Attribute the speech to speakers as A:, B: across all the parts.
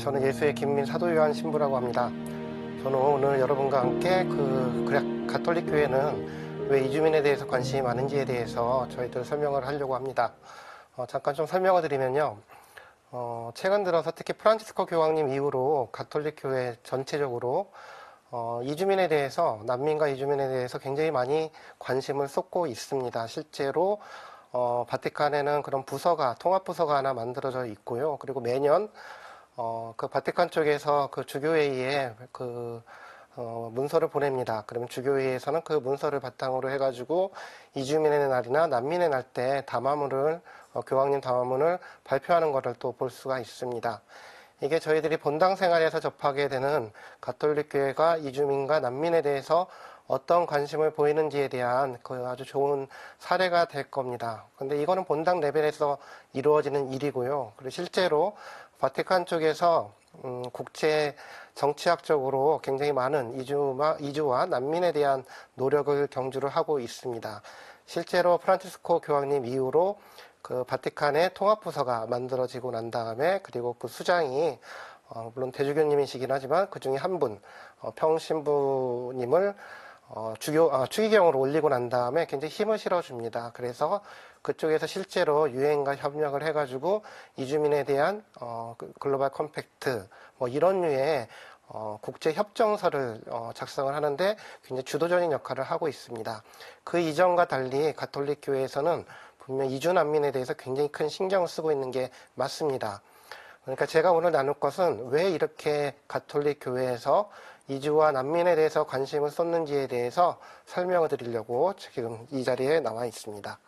A: 저는 예수의 김민 사도요한 신부라고 합니다. 저는 오늘 여러분과 함께 가톨릭 교회는 왜 이주민에 대해서 관심이 많은지에 대해서 저희들 설명을 하려고 합니다. 잠깐 좀 설명을 드리면요. 최근 들어서 특히 프란치스코 교황님 이후로 가톨릭 교회 전체적으로 이주민에 대해서, 난민과 이주민에 대해서 굉장히 많이 관심을 쏟고 있습니다. 실제로 바티칸에는 그런 부서가, 통합부서가 하나 만들어져 있고요. 그리고 매년 그 바티칸 쪽에서 그 주교회의에 문서를 보냅니다. 그러면 주교회에서는 그 문서를 바탕으로 해가지고 이주민의 날이나 난민의 날 때 담화문을 교황님 담화문을 발표하는 것을 또 볼 수가 있습니다. 이게 저희들이 본당 생활에서 접하게 되는 가톨릭 교회가 이주민과 난민에 대해서 어떤 관심을 보이는지에 대한 그 아주 좋은 사례가 될 겁니다. 근데 이거는 본당 레벨에서 이루어지는 일이고요. 그리고 실제로 바티칸 쪽에서 국제 정치학적으로 굉장히 많은 이주와 난민에 대한 노력을 경주를 하고 있습니다. 실제로 프란치스코 교황님 이후로 그 바티칸의 통합부서가 만들어지고 난 다음에, 그리고 그 수장이 물론 대주교님이시긴 하지만 그 중에 한 분, 평신부님을 추기경으로 올리고 난 다음에 굉장히 힘을 실어줍니다. 그래서 그쪽에서 실제로 유엔과 협력을 해가지고 이주민에 대한 글로벌 컴팩트 뭐 이런 류의 국제 협정서를 작성을 하는데 굉장히 주도적인 역할을 하고 있습니다. 그 이전과 달리 가톨릭 교회에서는 분명 이주 난민에 대해서 굉장히 큰 신경을 쓰고 있는 게 맞습니다. 그러니까 제가 오늘 나눌 것은 왜 이렇게 가톨릭 교회에서 이주와 난민에 대해서 관심을 쏟는지에 대해서 설명을 드리려고 지금 이 자리에 나와 있습니다.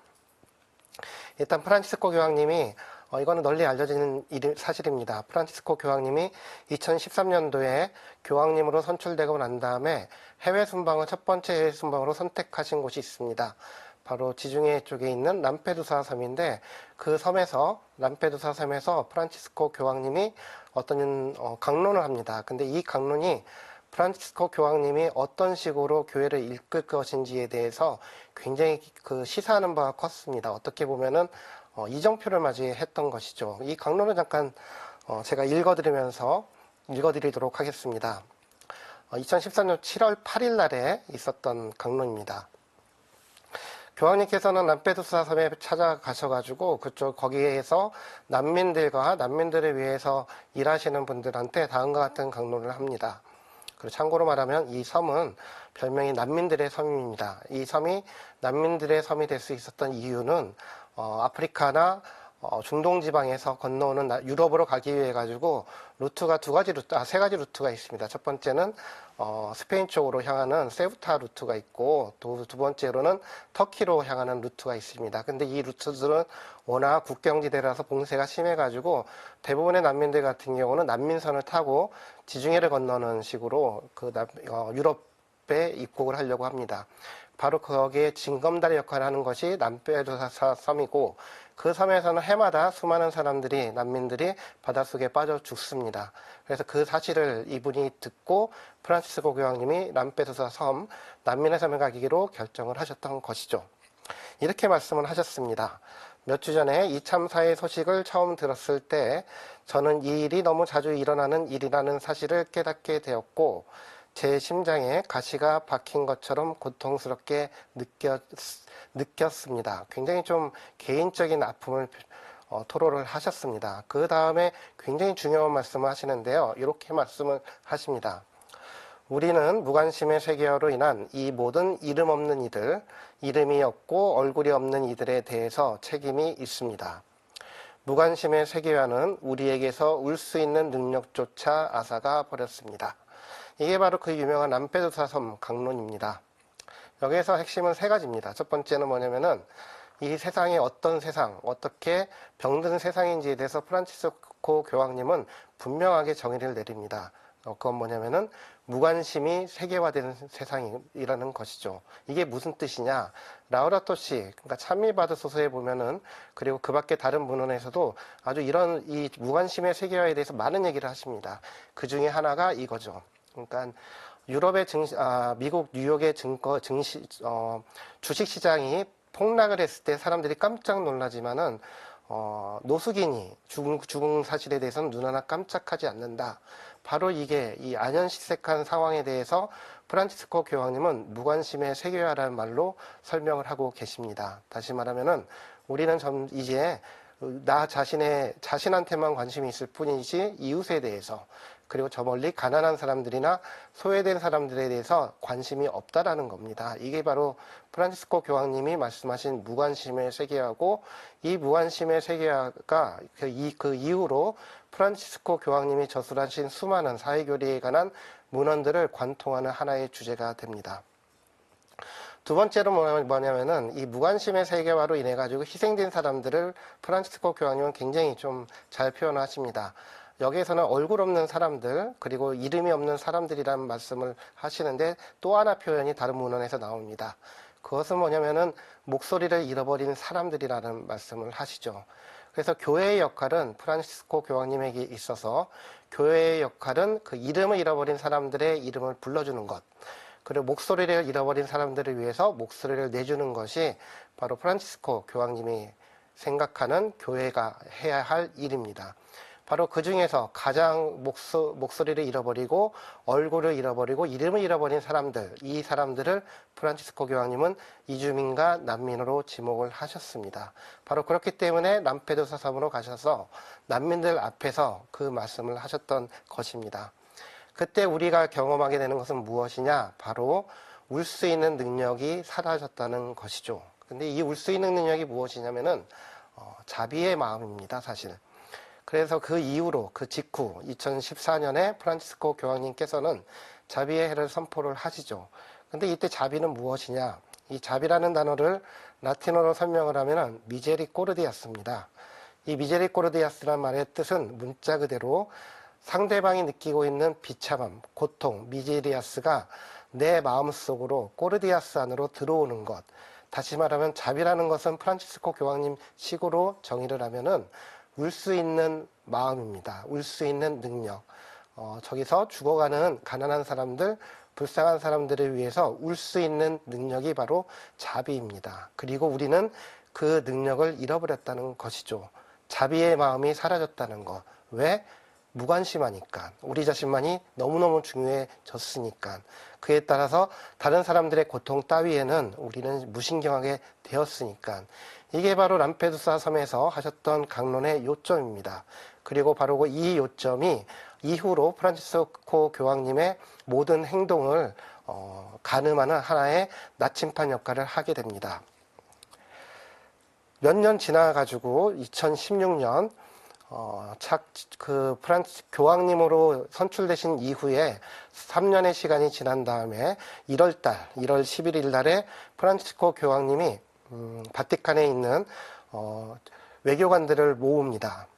A: 일단 프란치스코 교황님이 이거는 널리 알려진 사실입니다. 프란치스코 교황님이 2013년도에 교황님으로 선출되고 난 다음에 해외 순방을 첫 번째 해외 순방으로 선택하신 곳이 있습니다. 바로 지중해 쪽에 있는 람페두사 섬인데, 그 섬에서, 람페두사 섬에서 프란치스코 교황님이 어떤 강론을 합니다. 근데 이 강론이 프란치스코 교황님이 어떤 식으로 교회를 이끌 것인지에 대해서 굉장히 시사하는 바가 컸습니다. 어떻게 보면은 이정표를 맞이했던 것이죠. 이 강론을 잠깐 제가 읽어드리도록 하겠습니다. 2013년 7월 8일 날에 있었던 강론입니다. 교황님께서는 람페두사 섬에 찾아가셔가지고 거기에서 난민들을 위해서 일하시는 분들한테 다음과 같은 강론을 합니다. 그리고 참고로 말하면 이 섬은 별명이 난민들의 섬입니다. 이 섬이 난민들의 섬이 될 수 있었던 이유는 아프리카나 중동 지방에서 건너오는 유럽으로 가기 위해 가지고 세 가지 루트가 있습니다. 첫 번째는 스페인 쪽으로 향하는 세부타 루트가 있고, 두 번째로는 터키로 향하는 루트가 있습니다. 근데 이 루트들은 워낙 국경지대라서 봉쇄가 심해가지고 대부분의 난민들 같은 경우는 난민선을 타고 지중해를 건너는 식으로 유럽에 입국을 하려고 합니다. 바로 거기에 징검다리 역할을 하는 것이 람페두사 섬이고, 그 섬에서는 해마다 수많은 난민들이 바닷속에 빠져 죽습니다. 그래서 그 사실을 이분이 듣고 프란치스코 교황님이 람페두사 섬, 난민의 섬에 가기로 결정을 하셨던 것이죠. 이렇게 말씀을 하셨습니다. 몇 주 전에 이 참사의 소식을 처음 들었을 때 저는 이 일이 너무 자주 일어나는 일이라는 사실을 깨닫게 되었고, 제 심장에 가시가 박힌 것처럼 고통스럽게 느꼈습니다. 굉장히 좀 개인적인 아픔을 토로를 하셨습니다. 그 다음에 굉장히 중요한 말씀을 하시는데요. 이렇게 말씀을 하십니다. 우리는 무관심의 세계화로 인한 이 모든 이름 없는 이들, 이름이 없고 얼굴이 없는 이들에 대해서 책임이 있습니다. 무관심의 세계화는 우리에게서 울 수 있는 능력조차 앗아가 버렸습니다. 이게 바로 그 유명한 람페두사 섬 강론입니다. 여기에서 핵심은 세 가지입니다. 첫 번째는 뭐냐면은 이 세상이 어떻게 병든 세상인지에 대해서 프란치스코 교황님은 분명하게 정의를 내립니다. 그건 뭐냐면은 무관심이 세계화되는 세상이라는 것이죠. 이게 무슨 뜻이냐? 라우라토 시, 그러니까 찬미받으소서에 보면은, 그리고 그 밖에 다른 문헌에서도 아주 이 무관심의 세계화에 대해서 많은 얘기를 하십니다. 그 중에 하나가 이거죠. 그러니까 미국 뉴욕의 주식시장이 폭락을 했을 때 사람들이 깜짝 놀라지만은 노숙인이 죽은 사실에 대해서는 눈 하나 깜짝하지 않는다. 바로 이게 이 안연시색한 상황에 대해서 프란치스코 교황님은 무관심의 세계화라는 말로 설명을 하고 계십니다. 다시 말하면은 우리는 이제 자신한테만 관심이 있을 뿐이지 이웃에 대해서, 그리고 저 멀리 가난한 사람들이나 소외된 사람들에 대해서 관심이 없다라는 겁니다. 이게 바로 프란치스코 교황님이 말씀하신 무관심의 세계화고, 이 무관심의 세계화가 그 이후로 프란치스코 교황님이 저술하신 수많은 사회교리에 관한 문헌들을 관통하는 하나의 주제가 됩니다. 두 번째로 뭐냐면은 이 무관심의 세계화로 인해 가지고 희생된 사람들을 프란치스코 교황님은 굉장히 좀 잘 표현하십니다. 여기에서는 얼굴 없는 사람들, 그리고 이름이 없는 사람들이라는 말씀을 하시는데, 또 하나 표현이 다른 문헌에서 나옵니다. 그것은 뭐냐면은 목소리를 잃어버린 사람들이라는 말씀을 하시죠. 그래서 교회의 역할은, 프란치스코 교황님에게 있어서 교회의 역할은 그 이름을 잃어버린 사람들의 이름을 불러주는 것, 그리고 목소리를 잃어버린 사람들을 위해서 목소리를 내주는 것이 바로 프란치스코 교황님이 생각하는 교회가 해야 할 일입니다. 바로 그 중에서 가장 목소리를 잃어버리고 얼굴을 잃어버리고 이름을 잃어버린 사람들, 이 사람들을 프란치스코 교황님은 이주민과 난민으로 지목을 하셨습니다. 바로 그렇기 때문에 람페두사 섬으로 가셔서 난민들 앞에서 그 말씀을 하셨던 것입니다. 그때 우리가 경험하게 되는 것은 무엇이냐? 바로 울 수 있는 능력이 사라졌다는 것이죠. 근데 이 울 수 있는 능력이 무엇이냐면은 자비의 마음입니다, 사실. 그래서 그 이후로, 그 직후 2014년에 프란치스코 교황님께서는 자비의 해를 선포를 하시죠. 근데 이때 자비는 무엇이냐? 이 자비라는 단어를 라틴어로 설명을 하면은 미제리코르디아스입니다. 이 미제리코르디아스란 말의 뜻은 문자 그대로 상대방이 느끼고 있는 비참함, 고통, 미제리아스가 내 마음속으로 코르디아스 안으로 들어오는 것. 다시 말하면 자비라는 것은 프란치스코 교황님 식으로 정의를 하면은 울 수 있는 마음입니다. 울 수 있는 능력. 저기서 죽어가는 가난한 사람들, 불쌍한 사람들을 위해서 울 수 있는 능력이 바로 자비입니다. 그리고 우리는 그 능력을 잃어버렸다는 것이죠. 자비의 마음이 사라졌다는 것. 왜? 무관심하니까. 우리 자신만이 너무너무 중요해졌으니까. 그에 따라서 다른 사람들의 고통 따위에는 우리는 무신경하게 되었으니까. 이게 바로 람페두사 섬에서 하셨던 강론의 요점입니다. 그리고 바로 이 요점이 이후로 프란치스코 교황님의 모든 행동을 가늠하는 하나의 나침판 역할을 하게 됩니다. 몇 년 지나가지고 2016년 교황님으로 선출되신 이후에 3년의 시간이 지난 다음에 1월 11일 날에 프란치스코 교황님이 바티칸에 있는 외교관들을 모읍니다.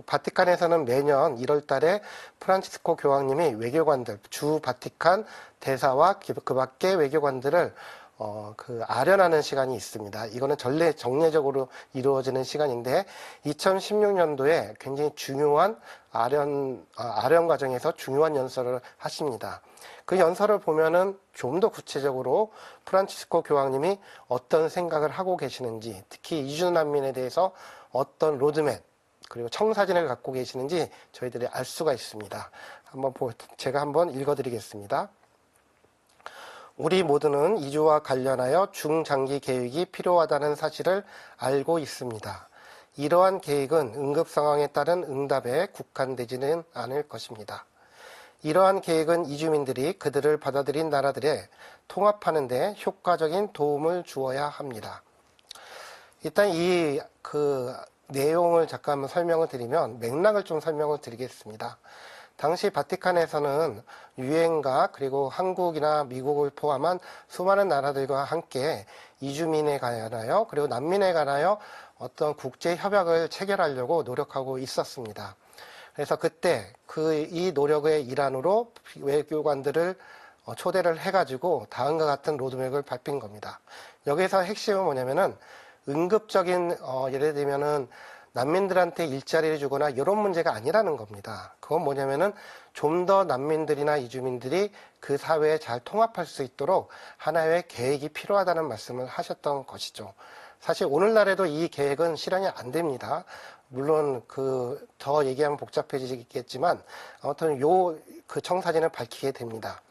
A: 바티칸에서는 매년 1월 달에 프란치스코 교황님이 외교관들, 주 바티칸 대사와 그 밖의 외교관들을 아련하는 시간이 있습니다. 이거는 정례적으로 이루어지는 시간인데 2016년도에 굉장히 중요한 아련 과정에서 중요한 연설을 하십니다. 그 연설을 보면은 좀 더 구체적으로 프란치스코 교황님이 어떤 생각을 하고 계시는지, 특히 이주 난민에 대해서 어떤 로드맵 그리고 청사진을 갖고 계시는지 저희들이 알 수가 있습니다. 제가 한번 읽어드리겠습니다. 우리 모두는 이주와 관련하여 중장기 계획이 필요하다는 사실을 알고 있습니다. 이러한 계획은 응급 상황에 따른 응답에 국한되지는 않을 것입니다. 이러한 계획은 이주민들이 그들을 받아들인 나라들에 통합하는 데 효과적인 도움을 주어야 합니다. 일단 그 내용을 잠깐 설명을 드리면 맥락을 좀 설명을 드리겠습니다. 당시 바티칸에서는 유엔과 그리고 한국이나 미국을 포함한 수많은 나라들과 함께 이주민에 관하여 그리고 난민에 관하여 어떤 국제 협약을 체결하려고 노력하고 있었습니다. 그래서 그때 이 노력의 일환으로 외교관들을 초대를 해가지고 다음과 같은 로드맵을 발표한 겁니다. 여기서 핵심은 뭐냐면은 응급적인 예를 들면은 난민들한테 일자리를 주거나 이런 문제가 아니라는 겁니다. 그건 뭐냐면은 좀 더 난민들이나 이주민들이 그 사회에 잘 통합할 수 있도록 하나의 계획이 필요하다는 말씀을 하셨던 것이죠. 사실 오늘날에도 이 계획은 실현이 안 됩니다. 물론 더 얘기하면 복잡해지겠지만 아무튼 그 청사진을 밝히게 됩니다.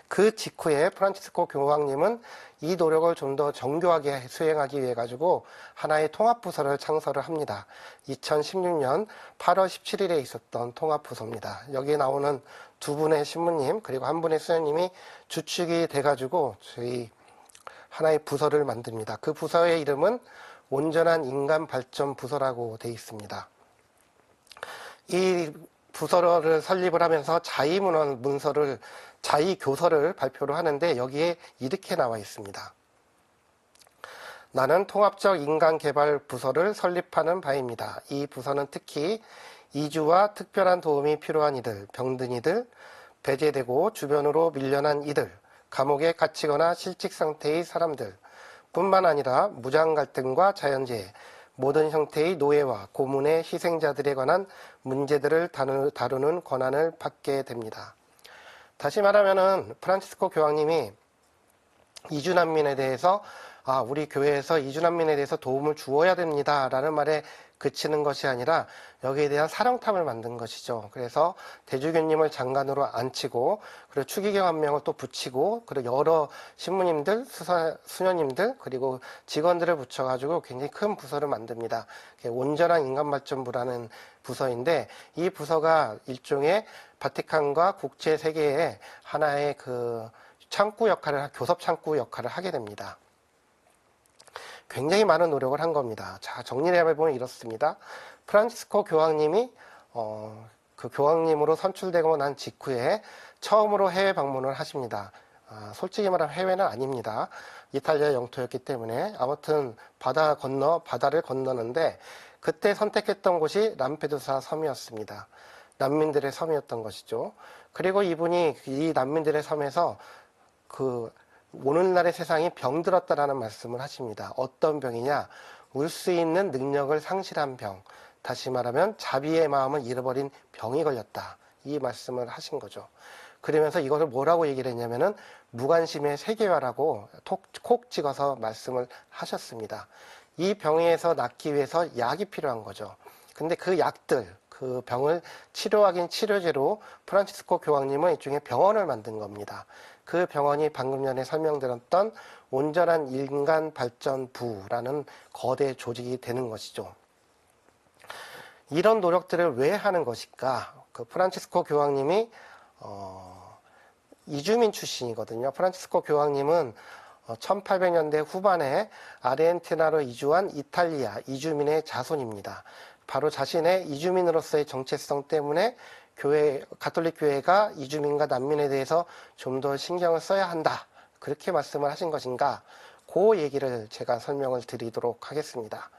A: 그 직후에 프란치스코 교황님은 이 노력을 좀 더 정교하게 수행하기 위해 가지고 하나의 통합부서를 창설을 합니다. 2016년 8월 17일에 있었던 통합부서입니다. 여기에 나오는 두 분의 신부님 그리고 한 분의 수녀님이 주축이 돼가지고 저희 하나의 부서를 만듭니다. 그 부서의 이름은 온전한 인간 발전 부서라고 되어 있습니다. 이 부서를 설립을 하면서 자의교서를 발표를 하는데 여기에 이렇게 나와 있습니다. 나는 통합적 인간개발 부서를 설립하는 바입니다. 이 부서는 특히 이주와 특별한 도움이 필요한 이들, 병든 이들, 배제되고 주변으로 밀려난 이들, 감옥에 갇히거나 실직 상태의 사람들 뿐만 아니라 무장 갈등과 자연재해, 모든 형태의 노예와 고문의 희생자들에 관한 문제들을 다루는 권한을 받게 됩니다. 다시 말하면은 프란치스코 교황님이 이주난민에 대해서 우리 교회에서 이주난민에 대해서 도움을 주어야 됩니다 라는 말에 그치는 것이 아니라 여기에 대한 사령탑을 만든 것이죠. 그래서 대주교님을 장관으로 앉히고 그리고 추기경 한 명을 또 붙이고 그리고 여러 신부님들, 수녀님들 그리고 직원들을 붙여가지고 굉장히 큰 부서를 만듭니다. 온전한 인간발전부라는 부서인데 이 부서가 일종의 바티칸과 국제세계의 하나의 교섭 창구 역할을 하게 됩니다. 굉장히 많은 노력을 한 겁니다. 자, 정리를 해보면 이렇습니다. 프란치스코 교황님이 그 교황님으로 선출되고 난 직후에 처음으로 해외 방문을 하십니다. 솔직히 말하면 해외는 아닙니다. 이탈리아 영토였기 때문에 아무튼 바다를 건너는데 그때 선택했던 곳이 람페두사 섬이었습니다. 난민들의 섬이었던 것이죠. 그리고 이분이 이 난민들의 섬에서 오늘날의 세상이 병들었다라는 말씀을 하십니다. 어떤 병이냐? 울 수 있는 능력을 상실한 병. 다시 말하면 자비의 마음을 잃어버린 병이 걸렸다. 이 말씀을 하신 거죠. 그러면서 이것을 뭐라고 얘기를 했냐면은 무관심의 세계화라고 콕 찍어서 말씀을 하셨습니다. 이 병에서 낫기 위해서 약이 필요한 거죠. 근데 그 약들, 그 병을 치료하긴 치료제로 프란치스코 교황님은 일종의 병원을 만든 겁니다. 그 병원이 방금 전에 설명드렸던 온전한 인간발전부라는 거대 조직이 되는 것이죠. 이런 노력들을 왜 하는 것일까? 프란치스코 교황님이 이주민 출신이거든요. 프란치스코 교황님은 1800년대 후반에 아르헨티나로 이주한 이탈리아 이주민의 자손입니다. 바로 자신의 이주민으로서의 정체성 때문에 가톨릭 교회가 이주민과 난민에 대해서 좀 더 신경을 써야 한다. 그렇게 말씀을 하신 것인가? 그 얘기를 제가 설명을 드리도록 하겠습니다.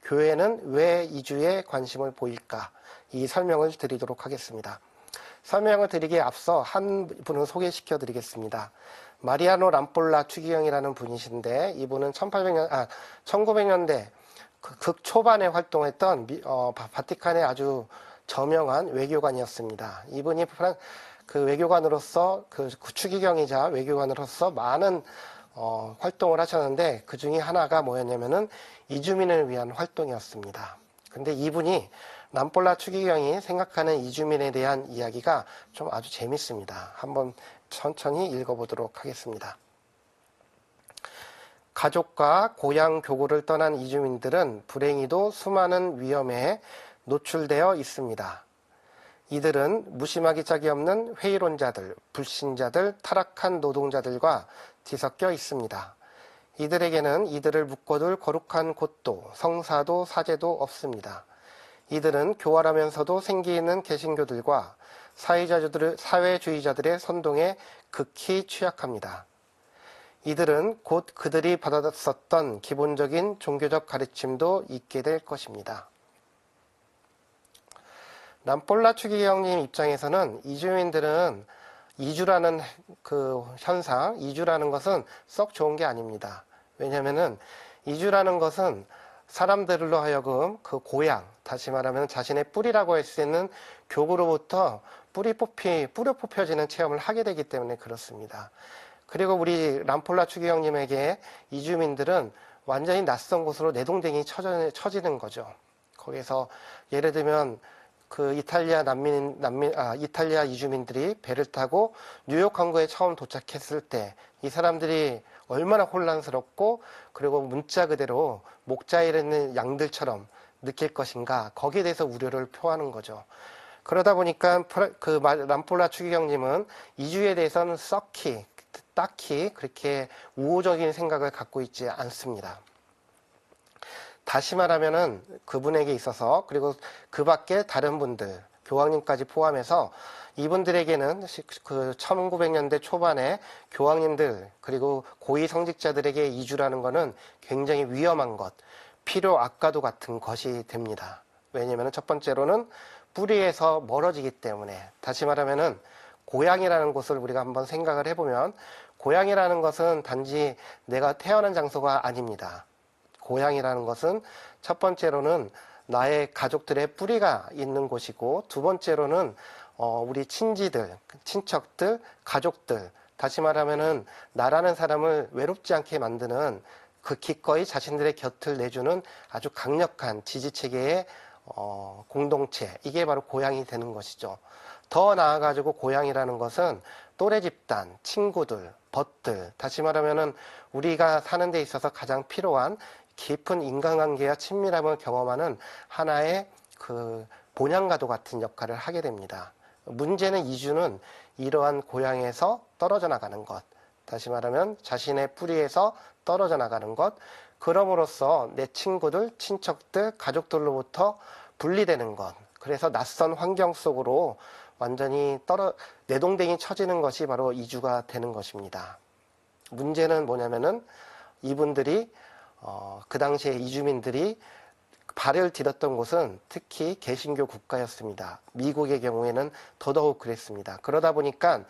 A: 교회는 왜 이주에 관심을 보일까? 이 설명을 드리도록 하겠습니다. 설명을 드리기에 앞서 한 분을 소개시켜 드리겠습니다. 마리아노 람폴라 추기경이라는 분이신데 이분은 1900년대 극초반에 활동했던 바티칸의 아주 저명한 외교관이었습니다. 이분이 외교관으로서 추기경이자 외교관으로서 많은 활동을 하셨는데 그 중에 하나가 뭐였냐면은 이주민을 위한 활동이었습니다. 근데 이분이 람폴라 추기경이 생각하는 이주민에 대한 이야기가 좀 아주 재밌습니다. 한번 천천히 읽어보도록 하겠습니다. 가족과 고향 교구를 떠난 이주민들은 불행히도 수많은 위험에 노출되어 있습니다. 이들은 무심하기 짝이 없는 회의론자들, 불신자들, 타락한 노동자들과 뒤섞여 있습니다. 이들에게는 이들을 묶어둘 거룩한 곳도 성사도 사제도 없습니다. 이들은 교활하면서도 생기 있는 개신교들과 사회주의자들의 선동에 극히 취약합니다. 이들은 곧 그들이 받았었던 기본적인 종교적 가르침도 잊게 될 것입니다. 람폴라 추기경님 입장에서는 이주민들은 이주라는 현상, 이주라는 것은 썩 좋은 게 아닙니다. 왜냐하면은 이주라는 것은 사람들로 하여금 그 고향, 다시 말하면 자신의 뿌리라고 할 수 있는 교구로부터 뿌려 뽑혀지는 체험을 하게 되기 때문에 그렇습니다. 그리고 우리 람폴라 추기경님에게 이주민들은 완전히 낯선 곳으로 내동댕이 쳐지는 거죠. 거기서 예를 들면 그 이탈리아 이주민들이 배를 타고 뉴욕 항구에 처음 도착했을 때 이 사람들이 얼마나 혼란스럽고 그리고 문자 그대로 목자에 있는 양들처럼 느낄 것인가, 거기에 대해서 우려를 표하는 거죠. 그러다 보니까 람폴라 추기경님은 이주에 대해서는 딱히 그렇게 우호적인 생각을 갖고 있지 않습니다. 다시 말하면은 그분에게 있어서, 그리고 그 밖에 다른 분들, 교황님까지 포함해서 이분들에게는 그 1900년대 초반에 교황님들 그리고 고위 성직자들에게 이주라는 것은 굉장히 위험한 것, 필요 악과도 같은 것이 됩니다. 왜냐하면 첫 번째로는 뿌리에서 멀어지기 때문에. 다시 말하면은 고향이라는 곳을 우리가 한번 생각을 해보면, 고향이라는 것은 단지 내가 태어난 장소가 아닙니다. 고향이라는 것은 첫 번째로는 나의 가족들의 뿌리가 있는 곳이고, 두 번째로는 우리 친지들, 친척들, 가족들, 다시 말하면은 나라는 사람을 외롭지 않게 만드는 그 기꺼이 자신들의 곁을 내주는 아주 강력한 지지체계의 공동체, 이게 바로 고향이 되는 것이죠. 더 나아가지고 고향이라는 것은 또래 집단, 친구들, 벗들, 다시 말하면은 우리가 사는 데 있어서 가장 필요한 깊은 인간관계와 친밀함을 경험하는 하나의 그 본향과도 같은 역할을 하게 됩니다. 문제는 이주는 이러한 고향에서 떨어져 나가는 것, 다시 말하면 자신의 뿌리에서 떨어져 나가는 것, 그럼으로써 내 친구들, 친척들, 가족들로부터 분리되는 것, 그래서 낯선 환경 속으로 완전히 내동댕이 쳐지는 것이 바로 이주가 되는 것입니다. 문제는 뭐냐면은 이분들이 그 당시에 이주민들이 발을 디뎠던 곳은 특히 개신교 국가였습니다. 미국의 경우에는 더더욱 그랬습니다. 그러다 보니까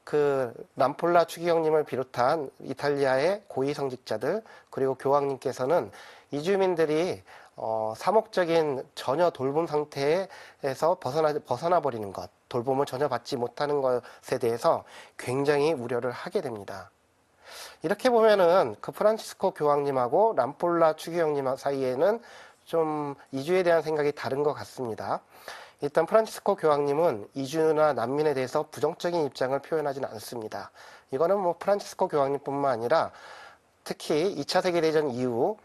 A: 그 람폴라 추기경님을 비롯한 이탈리아의 고위성직자들 그리고 교황님께서는 이주민들이 사목적인 전혀 돌봄 상태에서 벗어나 버리는 것, 돌봄을 전혀 받지 못하는 것에 대해서 굉장히 우려를 하게 됩니다. 이렇게 보면은 그 프란치스코 교황님하고 람폴라 추기경님 사이에는 좀 이주에 대한 생각이 다른 것 같습니다. 일단 프란치스코 교황님은 이주나 난민에 대해서 부정적인 입장을 표현하지는 않습니다. 이거는 뭐 프란치스코 교황님뿐만 아니라 특히 2차 세계대전 이후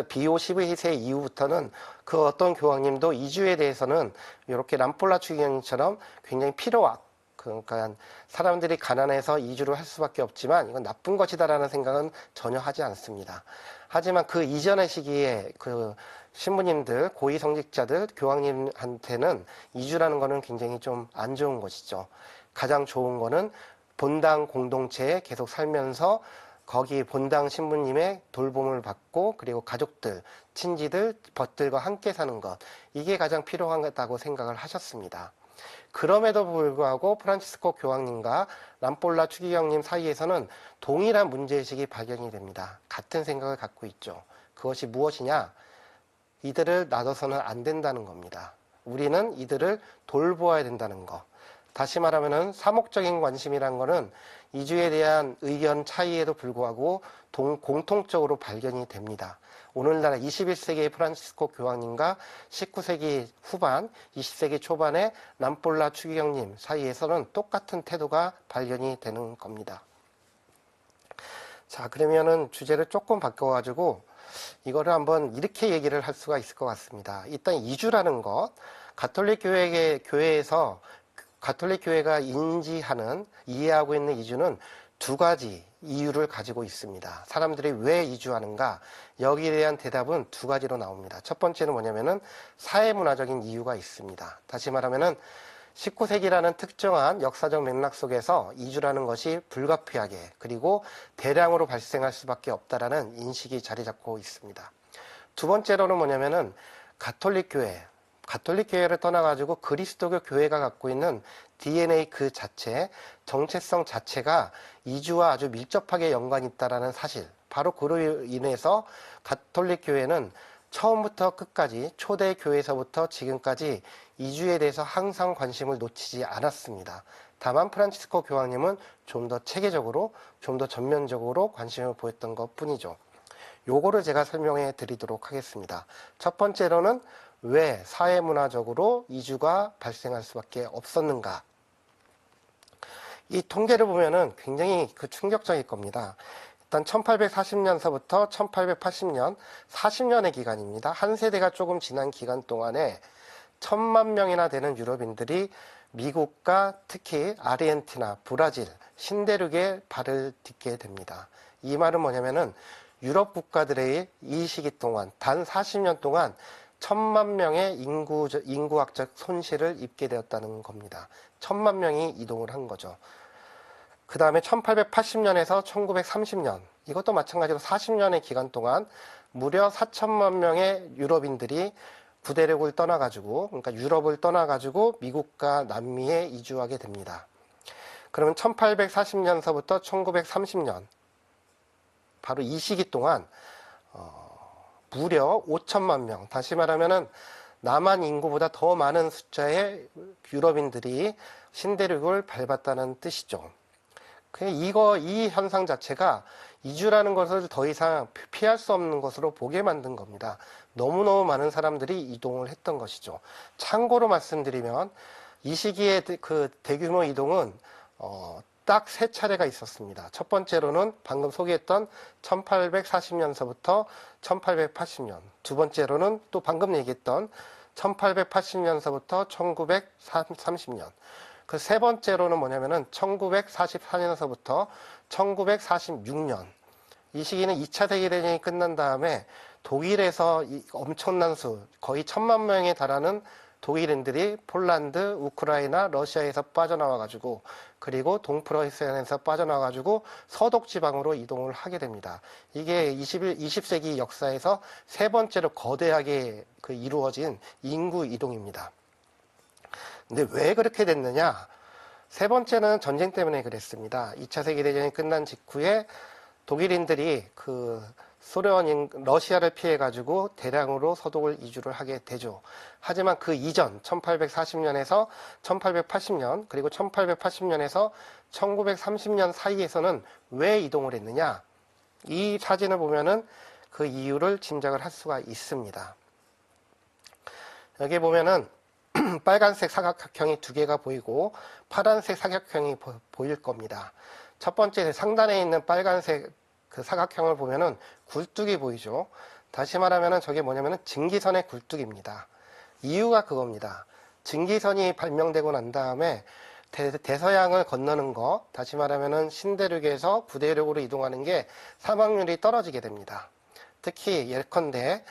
A: 비오 12세 이후부터는 그 어떤 교황님도 이주에 대해서는 이렇게 람폴라 추기경님처럼 굉장히 필요악, 그러니까 사람들이 가난해서 이주를 할 수밖에 없지만 이건 나쁜 것이다라는 생각은 전혀 하지 않습니다. 하지만 그 이전의 시기에 그 신부님들, 고위 성직자들, 교황님한테는 이주라는 거는 굉장히 좀 안 좋은 것이죠. 가장 좋은 거는 본당 공동체에 계속 살면서 거기 본당 신부님의 돌봄을 받고 그리고 가족들, 친지들, 벗들과 함께 사는 것, 이게 가장 필요하다고 생각을 하셨습니다. 그럼에도 불구하고 프란치스코 교황님과 람폴라 추기경님 사이에서는 동일한 문제의식이 발견이 됩니다. 같은 생각을 갖고 있죠. 그것이 무엇이냐? 이들을 놔둬서는 안 된다는 겁니다. 우리는 이들을 돌보아야 된다는 것. 다시 말하면 사목적인 관심이란 것은 이주에 대한 의견 차이에도 불구하고 공통적으로 발견이 됩니다. 오늘날 21세기의 프란치스코 교황님과 19세기 후반, 20세기 초반의 람폴라 추기경님 사이에서는 똑같은 태도가 발견이 되는 겁니다. 자, 그러면은 주제를 조금 바꿔가지고 이거를 한번 이렇게 얘기를 할 수가 있을 것 같습니다. 일단 이주라는 것, 가톨릭 교회에서 가톨릭 교회가 이해하고 있는 이주는 두 가지 이유를 가지고 있습니다. 사람들이 왜 이주하는가? 여기에 대한 대답은 두 가지로 나옵니다. 첫 번째는 뭐냐면은 사회문화적인 이유가 있습니다. 다시 말하면은 19세기라는 특정한 역사적 맥락 속에서 이주라는 것이 불가피하게 그리고 대량으로 발생할 수밖에 없다라는 인식이 자리 잡고 있습니다. 두 번째로는 뭐냐면은 가톨릭 교회를 떠나가지고 그리스도교 교회가 갖고 있는 DNA 그 자체, 정체성 자체가 이주와 아주 밀접하게 연관이 있다는 사실, 바로 그로 인해서 가톨릭 교회는 처음부터 끝까지 초대 교회에서부터 지금까지 이주에 대해서 항상 관심을 놓치지 않았습니다. 다만 프란치스코 교황님은 좀 더 체계적으로, 좀 더 전면적으로 관심을 보였던 것 뿐이죠. 요거를 제가 설명해 드리도록 하겠습니다. 첫 번째로는 왜 사회문화적으로 이주가 발생할 수밖에 없었는가. 이 통계를 보면은 굉장히 충격적일 겁니다. 일단 1840년서부터 1880년 40년의 기간입니다. 한 세대가 조금 지난 기간 동안에 1000만 명이나 되는 유럽인들이 미국과 특히 아르헨티나, 브라질, 신대륙에 발을 딛게 됩니다. 이 말은 뭐냐면은 유럽 국가들의 이 시기 동안 단 40년 동안 1000만 명의 인구학적 손실을 입게 되었다는 겁니다. 1000만 명이 이동을 한 거죠. 그 다음에 1880년에서 1930년, 이것도 마찬가지로 40년의 기간 동안 무려 4천만 명의 유럽인들이 구대륙을 떠나가지고, 그러니까 유럽을 떠나가지고 미국과 남미에 이주하게 됩니다. 그러면 1840년서부터 1930년, 바로 이 시기 동안 무려 5천만 명, 다시 말하면은 남한 인구보다 더 많은 숫자의 유럽인들이 신대륙을 밟았다는 뜻이죠. 이 현상 자체가 이주라는 것을 더 이상 피할 수 없는 것으로 보게 만든 겁니다. 너무너무 많은 사람들이 이동을 했던 것이죠. 참고로 말씀드리면 이 시기에 그 대규모 이동은 딱 세 차례가 있었습니다. 첫 번째로는 방금 소개했던 1840년서부터 1880년, 두 번째로는 또 방금 얘기했던 1880년서부터 1930년, 그 세 번째로는 뭐냐면은 1944년서부터 1946년, 이 시기는 2차 세계대전이 끝난 다음에 독일에서 엄청난 수, 거의 1000만 명에 달하는 독일인들이 폴란드, 우크라이나, 러시아에서 빠져나와가지고, 그리고 동프로이센에서 빠져나와가지고 서독 지방으로 이동을 하게 됩니다. 이게 20세기 역사에서 세 번째로 거대하게 이루어진 인구 이동입니다. 근데 왜 그렇게 됐느냐? 세 번째는 전쟁 때문에 그랬습니다. 2차 세계대전이 끝난 직후에 독일인들이 러시아를 피해가지고 대량으로 서독을 이주를 하게 되죠. 하지만 그 이전 1840년에서 1880년 그리고 1880년에서 1930년 사이에서는 왜 이동을 했느냐? 이 사진을 보면은 그 이유를 짐작을 할 수가 있습니다. 여기 보면은 빨간색 사각형이 두 개가 보이고 파란색 사각형이 보일 겁니다. 첫 번째 상단에 있는 빨간색 그 사각형을 보면은 굴뚝이 보이죠. 다시 말하면은 저게 뭐냐면은 증기선의 굴뚝입니다. 이유가 그겁니다. 증기선이 발명되고 난 다음에 대서양을 건너는 거, 다시 말하면은 신대륙에서 구대륙으로 이동하는 게 사망률이 떨어지게 됩니다. 특히 예컨대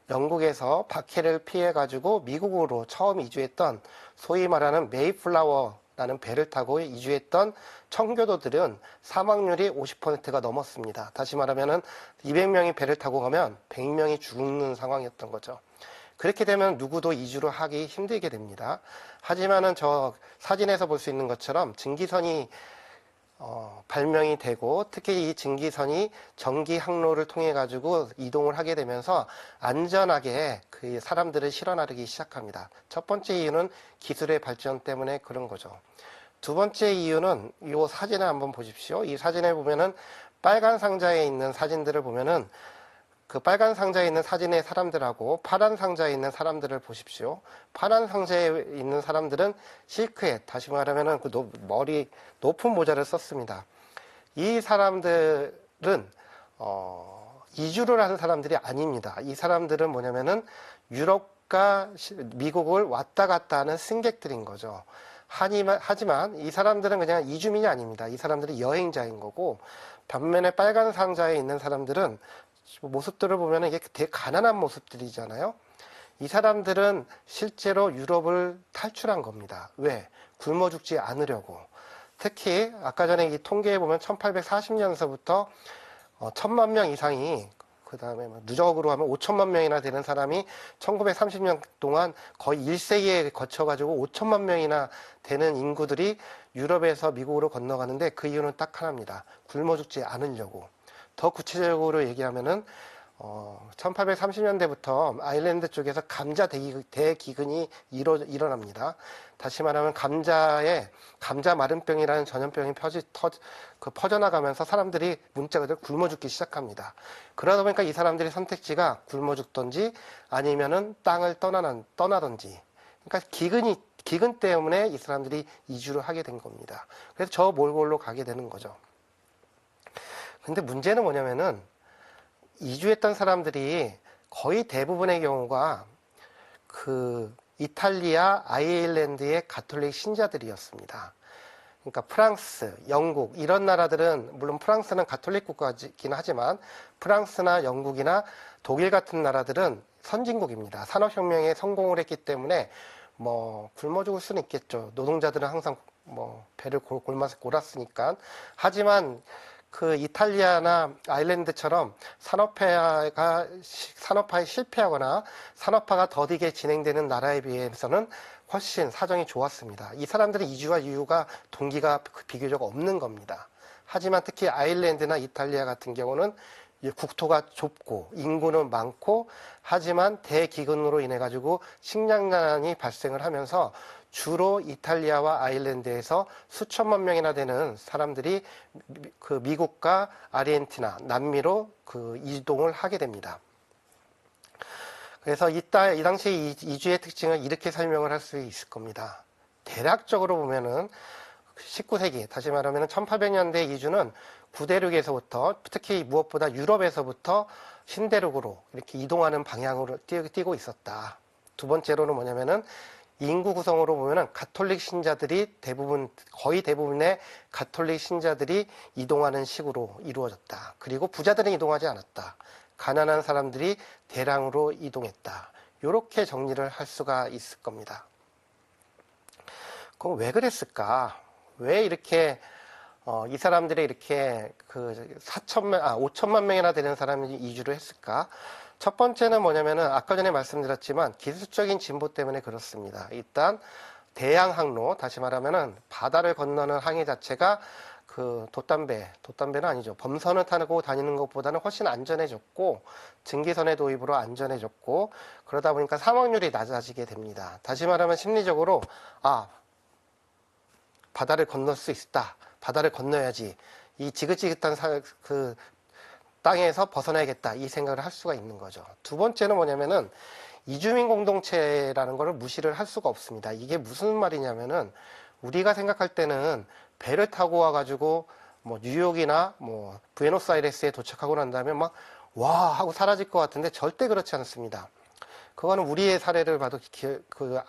A: 영국에서 박해를 피해 가지고 미국으로 처음 이주했던 소위 말하는 메이플라워라는 배를 타고 이주했던 청교도들은 사망률이 50%가 넘었습니다. 다시 말하면은 200명이 배를 타고 가면 100명이 죽는 상황이었던 거죠. 그렇게 되면 누구도 이주를 하기 힘들게 됩니다. 하지만은 저 사진에서 볼 수 있는 것처럼 증기선이 발명이 되고, 특히 이 증기선이 전기 항로를 통해 가지고 이동을 하게 되면서 안전하게 그 사람들을 실어 나르기 시작합니다. 첫 번째 이유는 기술의 발전 때문에 그런 거죠. 두 번째 이유는 이 사진을 한번 보십시오. 이 사진에 보면은 빨간 상자에 있는 사진들을 보면은 그 빨간 상자에 있는 사진의 사람들하고 파란 상자에 있는 사람들을 보십시오. 파란 상자에 있는 사람들은 실크햇, 다시 말하면 머리 높은 모자를 썼습니다. 이 사람들은 이주를 하는 사람들이 아닙니다. 이 사람들은 뭐냐면은 유럽과 미국을 왔다 갔다 하는 승객들인 거죠. 하지만 이 사람들은 그냥 이주민이 아닙니다. 이 사람들이 여행자인 거고, 반면에 빨간 상자에 있는 사람들은 모습들을 보면 이게 되게 가난한 모습들이잖아요. 이 사람들은 실제로 유럽을 탈출한 겁니다. 왜? 굶어 죽지 않으려고. 특히 아까 전에 이 통계에 보면 1840년서부터 1000만 명 이상이, 그 다음에 누적으로 하면 5천만 명이나 되는 사람이 1930년 동안 거의 1세기에 거쳐가지고 5천만 명이나 되는 인구들이 유럽에서 미국으로 건너가는데, 그 이유는 딱 하나입니다. 굶어 죽지 않으려고. 더 구체적으로 얘기하면은 1830년대부터 아일랜드 쪽에서 감자 대기근이 일어납니다. 다시 말하면 감자 마른병이라는 전염병이 퍼져나가면서 사람들이 문자 그대로 굶어 죽기 시작합니다. 그러다 보니까 이 사람들의 선택지가 굶어 죽던지 아니면은 땅을 떠나던지. 그러니까 기근 때문에 이 사람들이 이주를 하게 된 겁니다. 그래서 저 몰골로 가게 되는 거죠. 근데 문제는 뭐냐면은 이주했던 사람들이 거의 대부분의 경우가 그 이탈리아, 아일랜드의 가톨릭 신자들이었습니다. 그러니까 프랑스, 영국 이런 나라들은 물론 프랑스는 가톨릭 국가이긴 하지만 프랑스나 영국이나 독일 같은 나라들은 선진국입니다. 산업혁명에 성공을 했기 때문에 뭐 굶어 죽을 수는 있겠죠. 노동자들은 항상 뭐 배를 골았으니까. 하지만 그 이탈리아나 아일랜드처럼 산업화에 실패하거나 산업화가 더디게 진행되는 나라에 비해서는 훨씬 사정이 좋았습니다. 이 사람들의 이주할 이유가 동기가 비교적 없는 겁니다. 하지만 특히 아일랜드나 이탈리아 같은 경우는 국토가 좁고 인구는 많고 하지만 대기근으로 인해 가지고 식량난이 발생을 하면서 주로 이탈리아와 아일랜드에서 수천만 명이나 되는 사람들이 그 미국과 아르헨티나, 남미로 그 이동을 하게 됩니다. 그래서 이 당시 이주의 특징을 이렇게 설명을 할 수 있을 겁니다. 대략적으로 보면은 19세기, 다시 말하면 1800년대 이주는 구대륙에서부터 특히 무엇보다 유럽에서부터 신대륙으로 이렇게 이동하는 방향으로 뛰고 있었다. 두 번째로는 뭐냐면은 인구 구성으로 보면은 가톨릭 신자들이 거의 대부분의 가톨릭 신자들이 이동하는 식으로 이루어졌다. 그리고 부자들은 이동하지 않았다. 가난한 사람들이 대량으로 이동했다. 이렇게 정리를 할 수가 있을 겁니다. 그럼 왜 그랬을까? 왜 이렇게 이 사람들이 이렇게 그 5천만 명이나 되는 사람이 이주를 했을까? 첫 번째는 뭐냐면은 아까 전에 말씀드렸지만 기술적인 진보 때문에 그렇습니다. 일단 대양 항로, 다시 말하면은 바다를 건너는 항해 자체가 그 돛담배는 아니죠. 범선을 타고 다니는 것보다는 훨씬 안전해졌고 증기선의 도입으로 안전해졌고 그러다 보니까 사망률이 낮아지게 됩니다. 다시 말하면 심리적으로 바다를 건널 수 있다. 바다를 건너야지. 이 지긋지긋한 그 땅에서 벗어나야겠다. 이 생각을 할 수가 있는 거죠. 두 번째는 뭐냐면은 이주민 공동체라는 것을 무시를 할 수가 없습니다. 이게 무슨 말이냐면은 우리가 생각할 때는 배를 타고 와가지고 뭐 뉴욕이나 뭐 부에노스아이레스에 도착하고 난 다음에 막 와 하고 사라질 것 같은데 절대 그렇지 않습니다. 그거는 우리의 사례를 봐도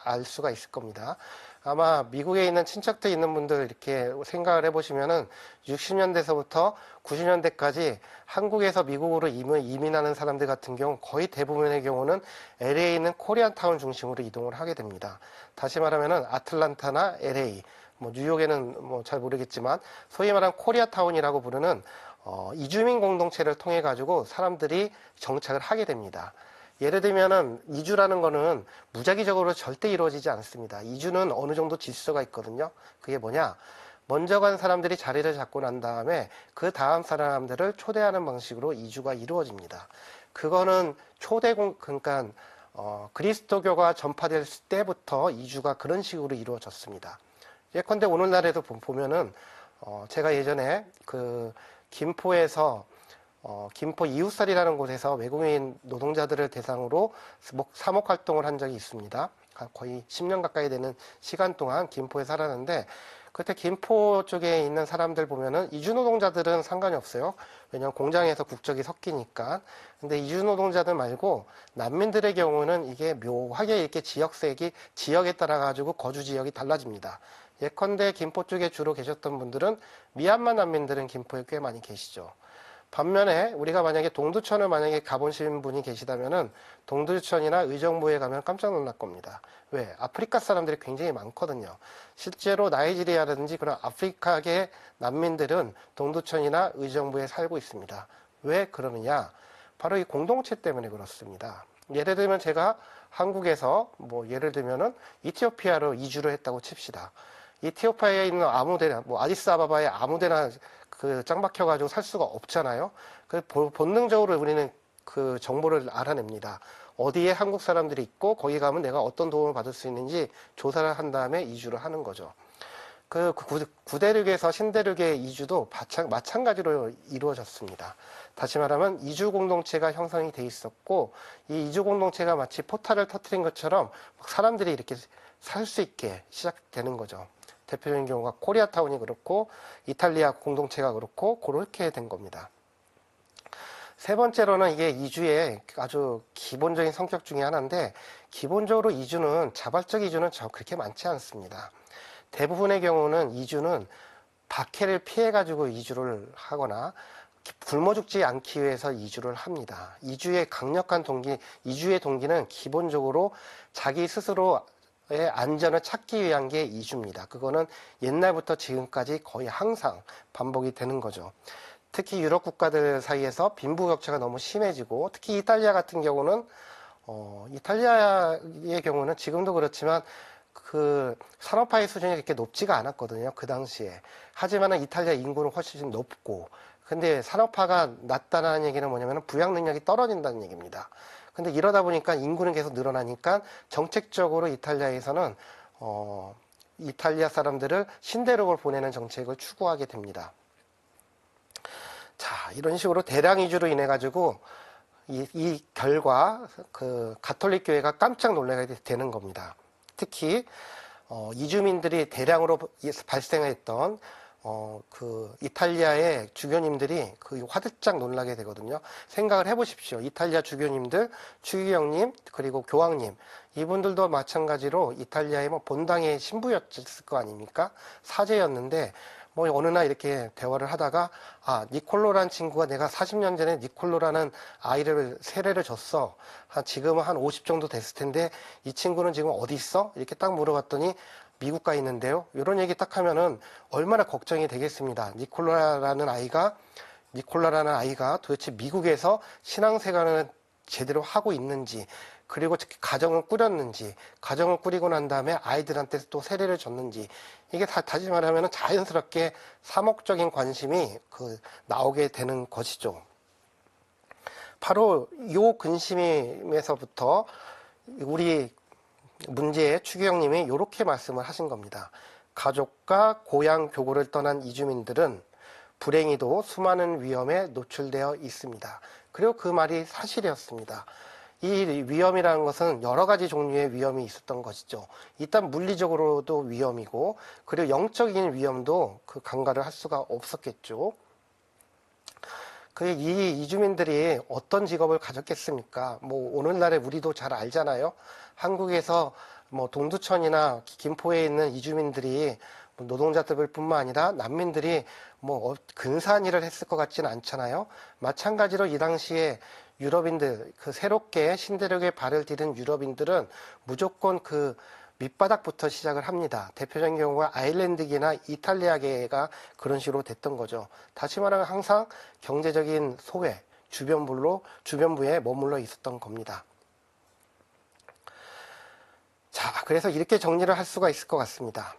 A: 알 수가 있을 겁니다. 아마 미국에 있는 친척들 있는 분들 이렇게 생각을 해보시면은 60년대서부터 90년대까지 한국에서 미국으로 이민하는 사람들 같은 경우 거의 대부분의 경우는 LA에 있는 코리안타운 중심으로 이동을 하게 됩니다. 다시 말하면은 아틀란타나 LA, 뭐 뉴욕에는 뭐 잘 모르겠지만 소위 말하는 코리아타운이라고 부르는 이주민 공동체를 통해 가지고 사람들이 정착을 하게 됩니다. 예를 들면은 이주라는 거는 무작위적으로 절대 이루어지지 않습니다. 이주는 어느 정도 질서가 있거든요. 그게 뭐냐? 먼저 간 사람들이 자리를 잡고 난 다음에 그 다음 사람들을 초대하는 방식으로 이주가 이루어집니다. 그거는 그러니까 그리스도교가 전파될 때부터 이주가 그런 식으로 이루어졌습니다. 예컨대 오늘날에도 보면은 제가 예전에 그 김포에서 김포 이웃살이라는 곳에서 외국인 노동자들을 대상으로 사목 활동을 한 적이 있습니다. 거의 10년 가까이 되는 시간 동안 김포에 살았는데 그때 김포 쪽에 있는 사람들 보면은 이주 노동자들은 상관이 없어요. 왜냐하면 공장에서 국적이 섞이니까. 근데 이주 노동자들 말고 난민들의 경우는 이게 묘하게 이렇게 지역에 따라 가지고 거주 지역이 달라집니다. 예컨대 김포 쪽에 주로 계셨던 분들은 미얀마 난민들은 김포에 꽤 많이 계시죠. 반면에 우리가 만약에 동두천을 만약에 가보신 분이 계시다면은 동두천이나 의정부에 가면 깜짝 놀랄 겁니다. 왜? 아프리카 사람들이 굉장히 많거든요. 실제로 나이지리아라든지 그런 아프리카계 난민들은 동두천이나 의정부에 살고 있습니다. 왜 그러느냐? 바로 이 공동체 때문에 그렇습니다. 예를 들면 제가 한국에서 뭐 예를 들면은 이티오피아로 이주를 했다고 칩시다. 이티오피아에 있는 아무데나, 뭐 아디스아바바에 아무데나 짱 박혀가지고 살 수가 없잖아요. 그 본능적으로 우리는 그 정보를 알아냅니다. 어디에 한국 사람들이 있고 거기 가면 내가 어떤 도움을 받을 수 있는지 조사를 한 다음에 이주를 하는 거죠. 그 구대륙에서 신대륙의 이주도 마찬가지로 이루어졌습니다. 다시 말하면 이주 공동체가 형성이 돼 있었고, 이 이주 공동체가 마치 포탈을 터뜨린 것처럼 사람들이 이렇게 살 수 있게 시작되는 거죠. 대표적인 경우가 코리아타운이 그렇고 이탈리아 공동체가 그렇고 그렇게 된 겁니다. 세 번째로는 이게 이주의 아주 기본적인 성격 중에 하나인데, 기본적으로 이주는 자발적 이주는 그렇게 많지 않습니다. 대부분의 경우는 이주는 박해를 피해 가지고 이주를 하거나 굶어 죽지 않기 위해서 이주를 합니다. 이주의 강력한 동기, 이주의 동기는 기본적으로 자기 스스로의 안전을 찾기 위한 게 이주입니다. 그거는 옛날부터 지금까지 거의 항상 반복이 되는 거죠. 특히 유럽 국가들 사이에서 빈부격차가 너무 심해지고, 특히 이탈리아 같은 경우는 이탈리아의 경우는 지금도 그렇지만 그 산업화의 수준이 그렇게 높지가 않았거든요, 그 당시에. 하지만 이탈리아 인구는 훨씬 높고, 근데 산업화가 낮다는 얘기는 뭐냐면 부양 능력이 떨어진다는 얘기입니다. 근데 이러다 보니까 인구는 계속 늘어나니까 정책적으로 이탈리아에서는 이탈리아 사람들을 신대륙을 보내는 정책을 추구하게 됩니다. 자, 이런 식으로 대량 이주로 인해 가지고 이 결과 그 가톨릭 교회가 깜짝 놀라게 되는 겁니다. 특히 이주민들이 대량으로 발생했던 그 이탈리아의 주교님들이 그 화들짝 놀라게 되거든요. 생각을 해보십시오. 이탈리아 주교님들, 추기경님, 그리고 교황님, 이분들도 마찬가지로 이탈리아의 뭐 본당의 신부였을 거 아닙니까? 사제였는데 뭐 어느 날 이렇게 대화를 하다가, 아, 니콜로라는 친구가 내가 40년 전에 니콜로라는 아이를 세례를 줬어. 지금은 한 50 정도 됐을 텐데 이 친구는 지금 어디 있어? 이렇게 딱 물어봤더니 미국 가 있는데요. 이런 얘기 딱 하면은 얼마나 걱정이 되겠습니다. 니콜라라는 아이가 도대체 미국에서 신앙생활을 제대로 하고 있는지, 그리고 특히 가정을 꾸렸는지, 가정을 꾸리고 난 다음에 아이들한테 또 세례를 줬는지, 이게 다시 말하면 자연스럽게 사목적인 관심이 나오게 되는 것이죠. 바로 이 근심에서부터 우리 문제의 추기경님이 이렇게 말씀을 하신 겁니다. 가족과 고향 교구를 떠난 이주민들은 불행히도 수많은 위험에 노출되어 있습니다. 그리고 그 말이 사실이었습니다. 이 위험이라는 것은 여러 가지 종류의 위험이 있었던 것이죠. 일단 물리적으로도 위험이고, 그리고 영적인 위험도 간과를 할 수가 없었겠죠. 이 이주민들이 어떤 직업을 가졌겠습니까? 뭐 오늘날에 우리도 잘 알잖아요. 한국에서 뭐 동두천이나 김포에 있는 이주민들이 노동자들 뿐만 아니라 난민들이 뭐 근사한 일을 했을 것 같지는 않잖아요. 마찬가지로 이 당시에 유럽인들, 새롭게 신대륙에 발을 디딘 유럽인들은 무조건 밑바닥부터 시작을 합니다. 대표적인 경우가 아일랜드계나 이탈리아계가 그런 식으로 됐던 거죠. 다시 말하면 항상 경제적인 소외, 주변부에 머물러 있었던 겁니다. 자, 그래서 이렇게 정리를 할 수가 있을 것 같습니다.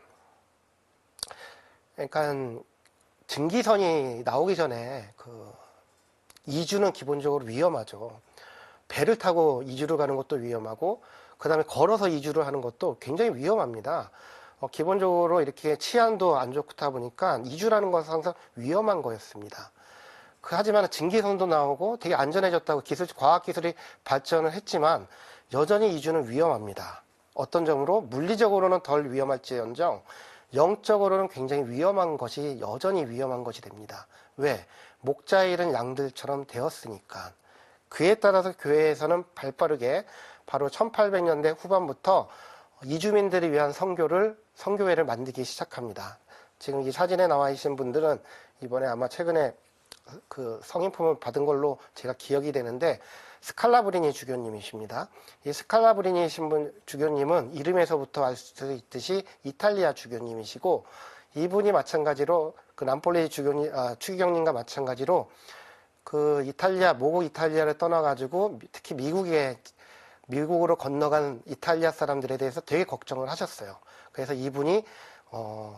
A: 그러니까 증기선이 나오기 전에 이주는 기본적으로 위험하죠. 배를 타고 이주를 가는 것도 위험하고, 그 다음에 걸어서 이주를 하는 것도 굉장히 위험합니다. 기본적으로 이렇게 치안도 안 좋다 보니까 이주라는 것은 항상 위험한 거였습니다. 하지만 증기선도 나오고 되게 안전해졌다고 과학기술이 발전을 했지만 여전히 이주는 위험합니다. 어떤 점으로? 물리적으로는 덜 위험할지언정 영적으로는 굉장히 여전히 위험한 것이 됩니다. 왜? 목자 잃은 양들처럼 되었으니까. 그에 따라서 교회에서는 발빠르게 바로 1800년대 후반부터 이주민들을 위한 선교회를 만들기 시작합니다. 지금 이 사진에 나와 계신 분들은 이번에 아마 최근에 성인품을 받은 걸로 제가 기억이 되는데, 스칼라브리니 주교님이십니다. 이 스칼라브리니 주교님은 이름에서부터 알 수 있듯이 이탈리아 주교님이시고, 이분이 마찬가지로 남폴리 추기경님과 마찬가지로 모국 이탈리아를 떠나가지고 특히 미국으로 건너간 이탈리아 사람들에 대해서 되게 걱정을 하셨어요. 그래서 이분이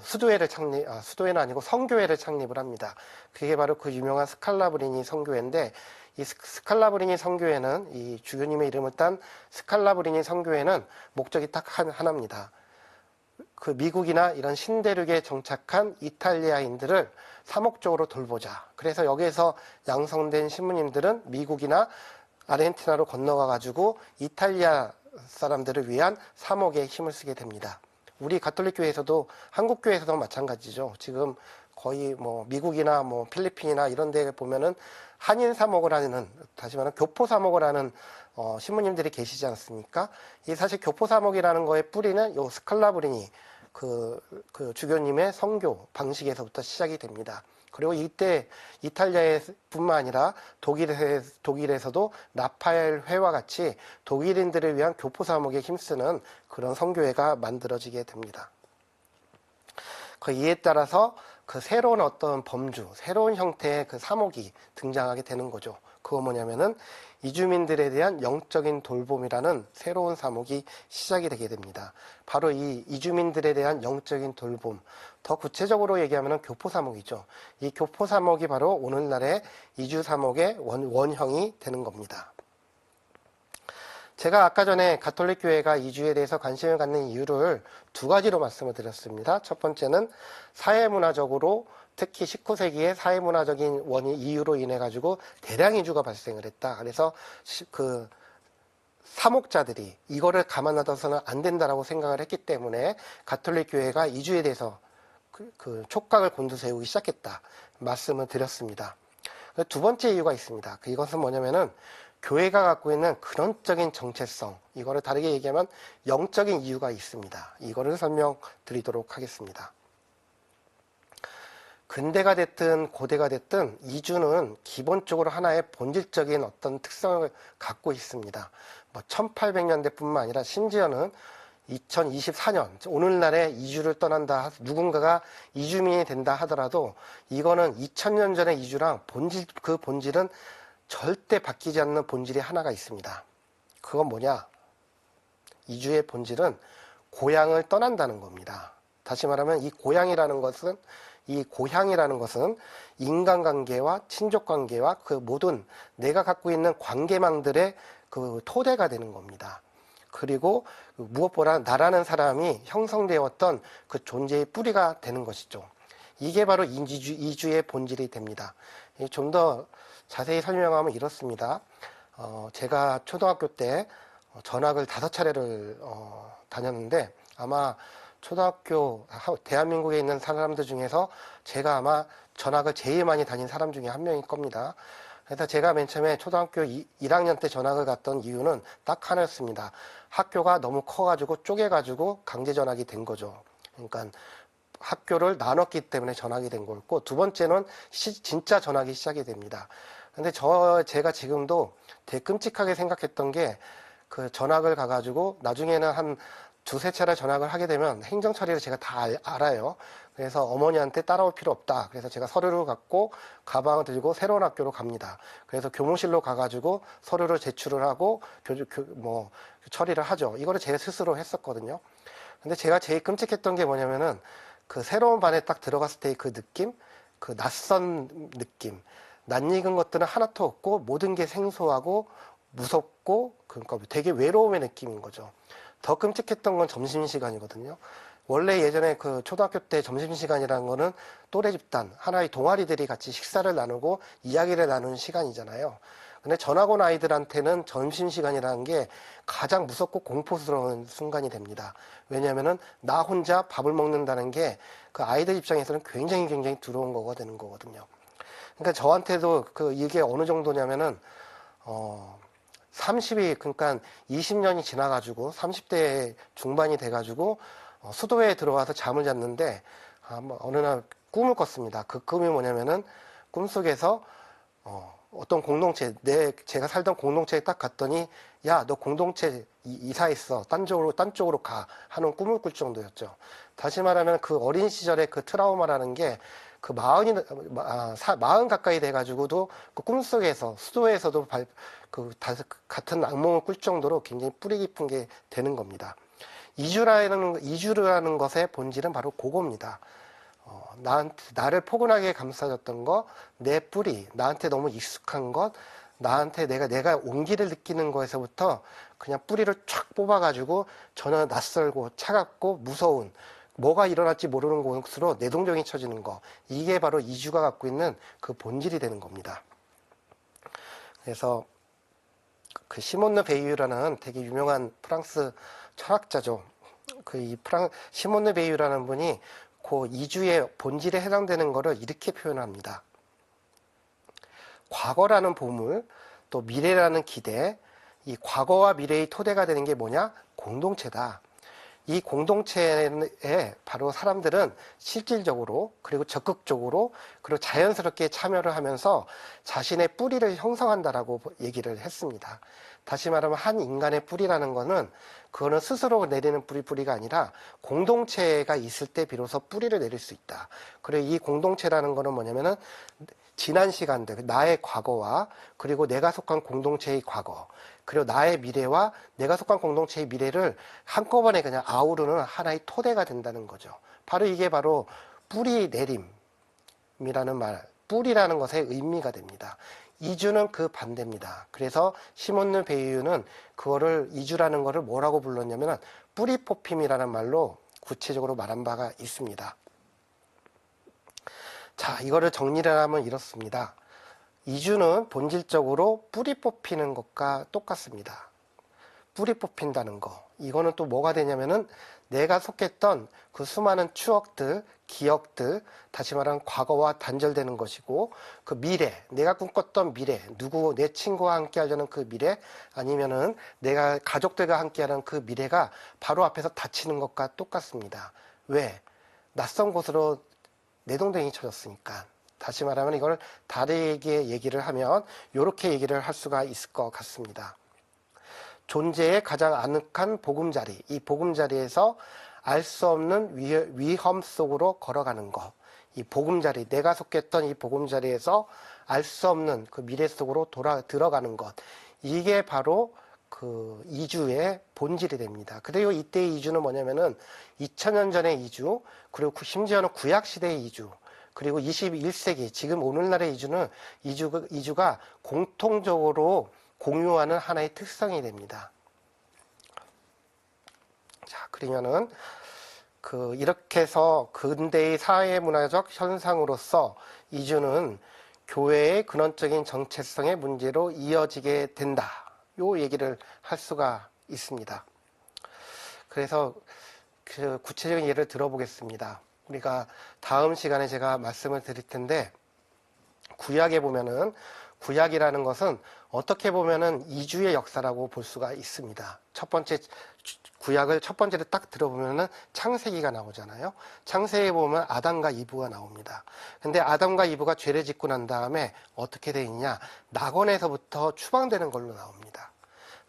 A: 수도회는 아니고 성교회를 창립을 합니다. 그게 바로 그 유명한 스칼라브리니 성교회인데, 이 스칼라브리니 성교회는, 이 주교님의 이름을 딴 스칼라브리니 성교회는 목적이 딱 하나입니다. 그 미국이나 이런 신대륙에 정착한 이탈리아인들을 사목적으로 돌보자. 그래서 여기에서 양성된 신부님들은 미국이나 아르헨티나로 건너가 가지고 이탈리아 사람들을 위한 사목에 힘을 쓰게 됩니다. 우리 가톨릭 교회에서도, 한국 교회에서도 마찬가지죠. 지금 거의 뭐 미국이나 뭐 필리핀이나 이런 데 보면은 한인 사목을 하는, 다시 말하면 교포 사목을 하는 신부님들이 계시지 않습니까? 이 사실 교포 사목이라는 거의 뿌리는 요 스칼라브리니 그 주교님의 성교 방식에서부터 시작이 됩니다. 그리고 이때 이탈리아뿐만 아니라 독일에서도 라파엘 회와 같이 독일인들을 위한 교포 사목에 힘쓰는 그런 성교회가 만들어지게 됩니다. 그 이에 따라서 그 새로운 어떤 범주, 새로운 형태의 그 사목이 등장하게 되는 거죠. 그거 뭐냐면은 이주민들에 대한 영적인 돌봄이라는 새로운 사목이 시작이 되게 됩니다. 바로 이 이주민들에 대한 영적인 돌봄, 더 구체적으로 얘기하면 교포 사목이죠. 이 교포 사목이 바로 오늘날의 이주 사목의 원형이 되는 겁니다. 제가 아까 전에 가톨릭 교회가 이주에 대해서 관심을 갖는 이유를 두 가지로 말씀을 드렸습니다. 첫 번째는 사회문화적으로, 특히 19세기의 사회문화적인 이유로 인해 가지고 대량 이주가 발생을 했다. 그래서 그 사목자들이 이거를 감안하서는 안 된다라고 생각을 했기 때문에 가톨릭 교회가 이주에 대해서 그 촉각을 곤두세우기 시작했다 말씀을 드렸습니다. 두 번째 이유가 있습니다. 이것은 뭐냐면은 교회가 갖고 있는 근원적인 정체성, 이거를 다르게 얘기하면 영적인 이유가 있습니다. 이거를 설명드리도록 하겠습니다. 근대가 됐든 고대가 됐든 이주는 기본적으로 하나의 본질적인 어떤 특성을 갖고 있습니다. 1800년대뿐만 아니라 심지어는 2024년, 오늘날에 이주를 떠난다, 누군가가 이주민이 된다 하더라도 이거는 2000년 전의 이주랑 그 본질은 절대 바뀌지 않는 본질이 하나가 있습니다. 그건 뭐냐? 이주의 본질은 고향을 떠난다는 겁니다. 다시 말하면 이 고향이라는 것은 인간관계와 친족관계와 그 모든 내가 갖고 있는 관계망들의 그 토대가 되는 겁니다. 그리고 무엇보다 나라는 사람이 형성되었던 그 존재의 뿌리가 되는 것이죠. 이게 바로 이주의 본질이 됩니다. 좀 더 자세히 설명하면 이렇습니다. 제가 초등학교 때 전학을 5차례를 다녔는데, 아마 초등학교, 대한민국에 있는 사람들 중에서 제가 아마 전학을 제일 많이 다닌 사람 중에 한 명일 겁니다. 그래서 제가 맨 처음에 초등학교 1학년 때 전학을 갔던 이유는 딱 하나였습니다. 학교가 너무 커가지고 쪼개가지고 강제 전학이 된 거죠. 그러니까 학교를 나눴기 때문에 전학이 된 거였고, 두 번째는 진짜 전학이 시작이 됩니다. 근데 제가 지금도 되게 끔찍하게 생각했던 게, 그 전학을 가가지고 나중에는 한 두세 차례 전학을 하게 되면 행정 처리를 제가 다 알아요. 그래서 어머니한테 따라올 필요 없다. 그래서 제가 서류를 갖고 가방을 들고 새로운 학교로 갑니다. 그래서 교무실로 가가지고 서류를 제출을 하고 처리를 하죠. 이거를 제 스스로 했었거든요. 근데 제가 제일 끔찍했던 게 뭐냐면은 그 새로운 반에 딱 들어갔을 때의 그 느낌, 그 낯선 느낌, 낯익은 것들은 하나도 없고 모든 게 생소하고 무섭고, 그러니까 되게 외로움의 느낌인 거죠. 더 끔찍했던 건 점심시간이거든요. 원래 예전에 그 초등학교 때 점심시간이라는 거는 또래 집단, 하나의 동아리들이 같이 식사를 나누고 이야기를 나누는 시간이잖아요. 근데 전학 온 아이들한테는 점심시간이라는 게 가장 무섭고 공포스러운 순간이 됩니다. 왜냐면은 나 혼자 밥을 먹는다는 게 그 아이들 입장에서는 굉장히 두려운 거가 되는 거거든요. 그러니까 저한테도 이게 어느 정도냐면은, 그러니까 20년이 지나가지고 30대 중반이 돼가지고 수도회에 들어와서 잠을 잤는데, 어느 날 꿈을 꿨습니다. 그 꿈이 뭐냐면은 꿈속에서 어떤 공동체, 제가 살던 공동체에 딱 갔더니, 야, 너 공동체 이사했어. 딴 쪽으로 가. 하는 꿈을 꿀 정도였죠. 다시 말하면 그 어린 시절의 그 트라우마라는 게 그 마흔 가까이 돼가지고도 그 꿈속에서, 수도에서도 같은 악몽을 꿀 정도로 굉장히 뿌리 깊은 게 되는 겁니다. 이주라는 것의 본질은 바로 그겁니다. 나를 포근하게 감싸줬던 것, 내 뿌리, 나한테 너무 익숙한 것, 나한테 내가 온기를 느끼는 거에서부터 그냥 뿌리를 촥 뽑아가지고 전혀 낯설고 차갑고 무서운 뭐가 일어날지 모르는 곳으로 내동정이 쳐지는 거. 이게 바로 이주가 갖고 있는 그 본질이 되는 겁니다. 그래서 그 시몬느 베이유라는 되게 유명한 프랑스 철학자죠. 시몬느 베이유라는 분이 그 이주의 본질에 해당되는 것을 이렇게 표현합니다. 과거라는 보물, 또 미래라는 기대, 이 과거와 미래의 토대가 되는 게 뭐냐? 공동체다. 이 공동체에 바로 사람들은 실질적으로 그리고 적극적으로 그리고 자연스럽게 참여를 하면서 자신의 뿌리를 형성한다라고 얘기를 했습니다. 다시 말하면 한 인간의 뿌리라는 거는 그거는 스스로 내리는 뿌리가 아니라 공동체가 있을 때 비로소 뿌리를 내릴 수 있다. 그리고 이 공동체라는 거는 뭐냐면은 지난 시간들, 나의 과거와 그리고 내가 속한 공동체의 과거, 그리고 나의 미래와 내가 속한 공동체의 미래를 한꺼번에 그냥 아우르는 하나의 토대가 된다는 거죠. 바로 이게 바로 뿌리 내림이라는 말, 뿌리라는 것의 의미가 됩니다. 이주는 그 반대입니다. 그래서 시몬느 베이유는 그거를 이주라는 거를 뭐라고 불렀냐면 뿌리 뽑힘이라는 말로 구체적으로 말한 바가 있습니다. 자, 이거를 정리를 하면 이렇습니다. 이주는 본질적으로 뿌리 뽑히는 것과 똑같습니다. 뿌리 뽑힌다는 거. 이거는 또 뭐가 되냐면은 내가 속했던 그 수많은 추억들, 기억들, 다시 말하면 과거와 단절되는 것이고, 그 미래, 내가 꿈꿨던 미래, 내 친구와 함께 하려는 그 미래, 아니면은 내가 가족들과 함께 하는 그 미래가 바로 앞에서 닫히는 것과 똑같습니다. 왜? 낯선 곳으로 내동댕이 쳐졌으니까. 다시 말하면 이걸 다르게 얘기를 하면 이렇게 얘기를 할 수가 있을 것 같습니다. 존재의 가장 아늑한 보금자리, 이 보금자리에서 알 수 없는 위험 속으로 걸어가는 것. 이 보금자리, 내가 속했던 이 보금자리에서 알 수 없는 그 미래 속으로 들어가는 것. 이게 바로 그 이주의 본질이 됩니다. 그리고 이때의 이주는 뭐냐면은 2000년 전의 이주, 그리고 심지어는 구약시대의 이주, 그리고 21세기, 지금 오늘날의 이주가 공통적으로 공유하는 하나의 특성이 됩니다. 자, 그러면은, 이렇게 해서 근대의 사회문화적 현상으로서 이주는 교회의 근원적인 정체성의 문제로 이어지게 된다. 요 얘기를 할 수가 있습니다. 그래서 그 구체적인 예를 들어보겠습니다. 우리가 다음 시간에 제가 말씀을 드릴 텐데, 구약에 보면은 구약이라는 것은 어떻게 보면은 이주의 역사라고 볼 수가 있습니다. 구약을 첫 번째로 딱 들어보면은 창세기가 나오잖아요. 창세기에 보면 아담과 이브가 나옵니다. 근데 아담과 이브가 죄를 짓고 난 다음에 어떻게 돼 있냐? 낙원에서부터 추방되는 걸로 나옵니다.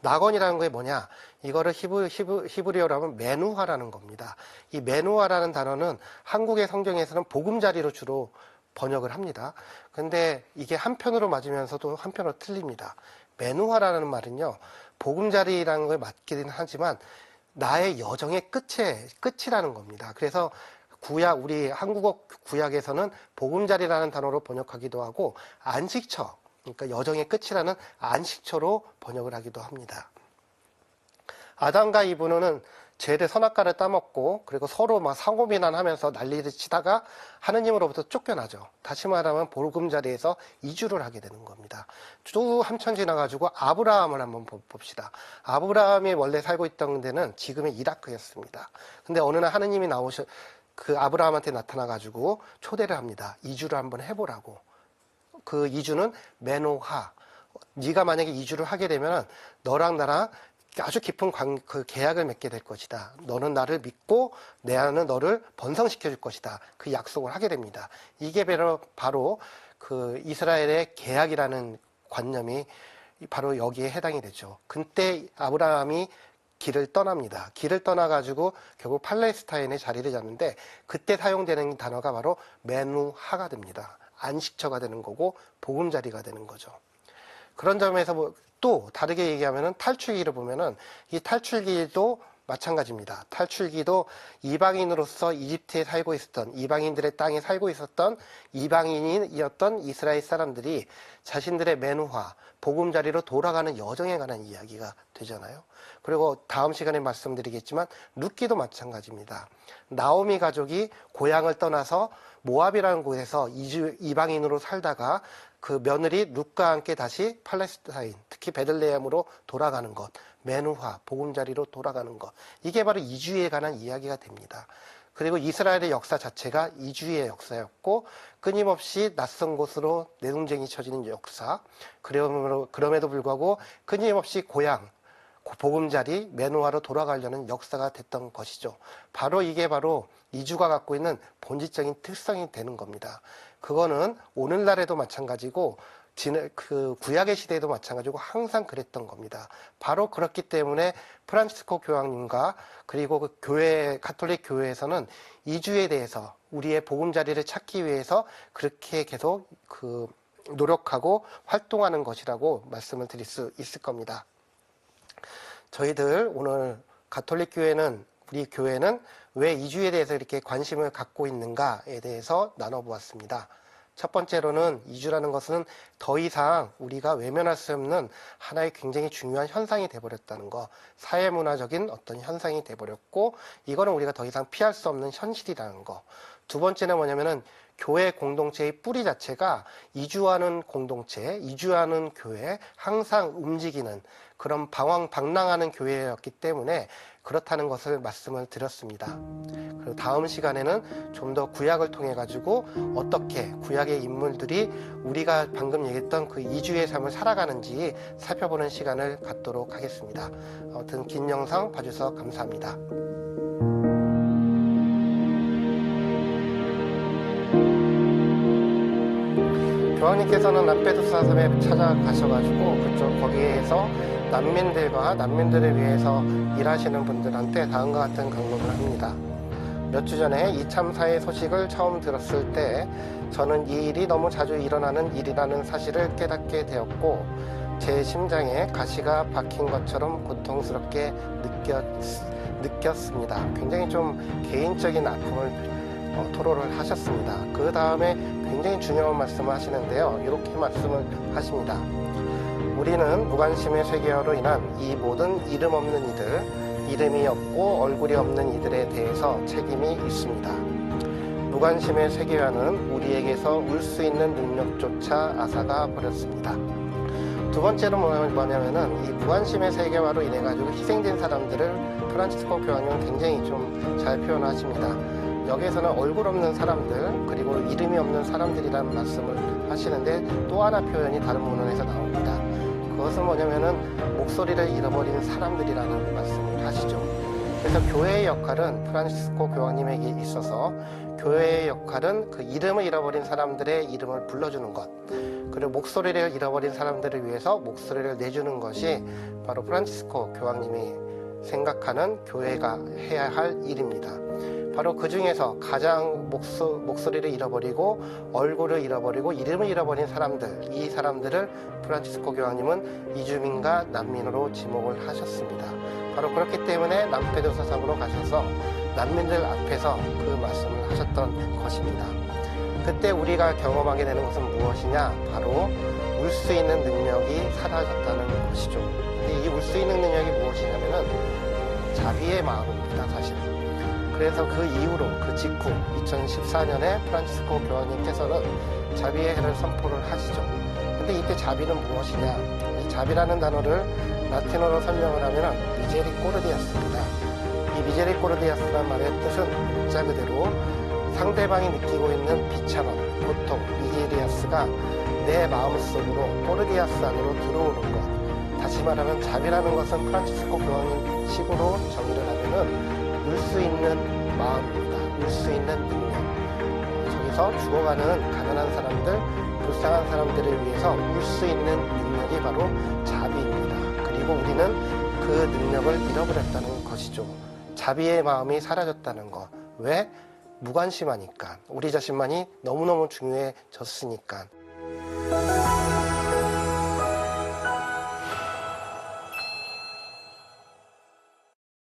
A: 낙원이라는 게 뭐냐? 이거를 히브리어로 하면 메누하라는 겁니다. 이 메누하라는 단어는 한국의 성경에서는 보금자리로 주로 번역을 합니다. 근데 이게 한편으로 맞으면서도 한편으로 틀립니다. 메누하라는 말은요, 보금자리라는 걸 맞기는 하지만 나의 여정의 끝이라는 겁니다. 그래서 우리 한국어 구약에서는 보금자리라는 단어로 번역하기도 하고 안식처, 그러니까 여정의 끝이라는 안식처로 번역을 하기도 합니다. 아담과 이브는 죄를 선악과를 따먹고 그리고 서로 막 상호비난하면서 난리를 치다가 하느님으로부터 쫓겨나죠. 다시 말하면 보금자리에서 이주를 하게 되는 겁니다. 쭉 한참 지나가지고 아브라함을 한번 봅시다. 아브라함이 원래 살고 있던 데는 지금의 이라크였습니다. 근데 어느 날 하느님이 그 아브라함한테 나타나가지고 초대를 합니다. 이주를 한번 해보라고. 그 이주는 메노하. 네가 만약에 이주를 하게 되면 너랑 나랑 아주 깊은 그 계약을 맺게 될 것이다. 너는 나를 믿고 나는 너를 번성시켜 줄 것이다. 그 약속을 하게 됩니다. 이게 바로 그 이스라엘의 계약이라는 관념이 바로 여기에 해당이 되죠. 그때 아브라함이 길을 떠납니다. 길을 떠나가지고 결국 팔레스타인에 자리를 잡는데 그때 사용되는 단어가 바로 메누하가 됩니다. 안식처가 되는 거고 보금자리가 되는 거죠. 그런 점에서 또 다르게 얘기하면은 탈출기를 보면은 이 탈출기도 마찬가지입니다. 탈출기도 이방인으로서 이집트에 살고 있었던, 이방인들의 땅에 살고 있었던 이방인이었던 이스라엘 사람들이 자신들의 맨화, 보금자리로 돌아가는 여정에 관한 이야기가 되잖아요. 그리고 다음 시간에 말씀드리겠지만 룻기도 마찬가지입니다. 나오미 가족이 고향을 떠나서 모압이라는 곳에서 이방인으로 살다가 그 며느리 룻과 함께 다시 팔레스타인, 특히 베들레헴으로 돌아가는 것, 맨화, 보금자리로 돌아가는 것, 이게 바로 이주에 관한 이야기가 됩니다. 그리고 이스라엘의 역사 자체가 이주의 역사였고 끊임없이 낯선 곳으로 내동쟁이 쳐지는 역사, 그럼에도 불구하고 끊임없이 고향, 보금자리, 맨화로 돌아가려는 역사가 됐던 것이죠. 바로 이게 바로 이주가 갖고 있는 본질적인 특성이 되는 겁니다. 그거는 오늘날에도 마찬가지고 그 구약의 시대에도 마찬가지고 항상 그랬던 겁니다. 바로 그렇기 때문에 프란치스코 교황님과 그리고 그 교회, 가톨릭 교회에서는 이주에 대해서 우리의 보금자리를 찾기 위해서 그렇게 계속 그 노력하고 활동하는 것이라고 말씀을 드릴 수 있을 겁니다. 저희들 오늘 가톨릭 교회는, 우리 교회는 왜 이주에 대해서 이렇게 관심을 갖고 있는가에 대해서 나눠보았습니다. 첫 번째로는 이주라는 것은 더 이상 우리가 외면할 수 없는 하나의 굉장히 중요한 현상이 돼버렸다는 거, 사회문화적인 어떤 현상이 돼버렸고 이거는 우리가 더 이상 피할 수 없는 현실이라는 거. 두 번째는 뭐냐면은 교회 공동체의 뿌리 자체가 이주하는 공동체, 이주하는 교회, 항상 움직이는 그런 방황방랑하는 교회였기 때문에 그렇다는 것을 말씀을 드렸습니다. 그리고 다음 시간에는 좀 더 구약을 통해 가지고 어떻게 구약의 인물들이 우리가 방금 얘기했던 그 이주의 삶을 살아가는지 살펴보는 시간을 갖도록 하겠습니다. 아무튼 긴 영상 봐주셔서 감사합니다. 교황님께서는 람페두사 섬에 찾아가셔가지고 그쪽 거기에서 난민들을 위해서 일하시는 분들한테 다음과 같은 강론을 합니다. 몇 주 전에 이 참사의 소식을 처음 들었을 때 저는 이 일이 너무 자주 일어나는 일이라는 사실을 깨닫게 되었고 제 심장에 가시가 박힌 것처럼 고통스럽게 느꼈습니다. 굉장히 좀 개인적인 아픔을 토로를 하셨습니다. 그 다음에 굉장히 중요한 말씀을 하시는데요. 이렇게 말씀을 하십니다. 우리는 무관심의 세계화로 인한 이 모든 이름 없는 이들, 이름이 없고 얼굴이 없는 이들에 대해서 책임이 있습니다. 무관심의 세계화는 우리에게서 울 수 있는 능력조차 앗아가 버렸습니다. 두 번째로 뭐냐면은 이 무관심의 세계화로 인해 가지고 희생된 사람들을 프란치스코 교황님은 굉장히 좀 잘 표현하십니다. 여기에서는 얼굴 없는 사람들 그리고 이름이 없는 사람들이라는 말씀을 하시는데 또 하나 표현이 다른 문헌에서 나옵니다. 그것은 뭐냐면은 목소리를 잃어버리는 사람들이라는 말씀을 하시죠. 그래서 교회의 역할은 프란치스코 교황님에게 있어서 교회의 역할은 그 이름을 잃어버린 사람들의 이름을 불러주는 것, 그리고 목소리를 잃어버린 사람들을 위해서 목소리를 내주는 것이 바로 프란치스코 교황님이 생각하는 교회가 해야 할 일입니다. 바로 그 중에서 가장 목소리를 잃어버리고 얼굴을 잃어버리고 이름을 잃어버린 사람들, 이 사람들을 프란치스코 교황님은 이주민과 난민으로 지목을 하셨습니다. 바로 그렇기 때문에 람페두사 섬으로 가셔서 난민들 앞에서 그 말씀을 하셨던 것입니다. 그때 우리가 경험하게 되는 것은 무엇이냐? 바로 울 수 있는 능력이 사라졌다는 것이죠. 근데 이 울 수 있는 능력이 무엇이냐면은 자비의 마음입니다, 사실. 그래서 그 이후로 그 직후 2014년에 프란치스코 교황님께서는 자비의 해를 선포를 하시죠. 근데 이때 자비는 무엇이냐? 이 자비라는 단어를 라틴어로 설명을 하면 미제리코르디아스입니다. 이 미제리코르디아스란 말의 뜻은 문자 그대로 상대방이 느끼고 있는 비참함, 고통, 미제리아스가 내 마음속으로 코르디아스 안으로 들어오는 것. 다시 말하면 자비라는 것은 프란치스코 교황님 식으로 정의를 하면은 울 수 있는 마음입니다. 울 수 있는 능력. 저기서 죽어가는 가난한 사람들, 불쌍한 사람들을 위해서 울 수 있는 능력이 바로 자비입니다. 그리고 우리는 그 능력을 잃어버렸다는 것이죠. 자비의 마음이 사라졌다는 것. 왜? 무관심하니까. 우리 자신만이 너무너무 중요해졌으니까.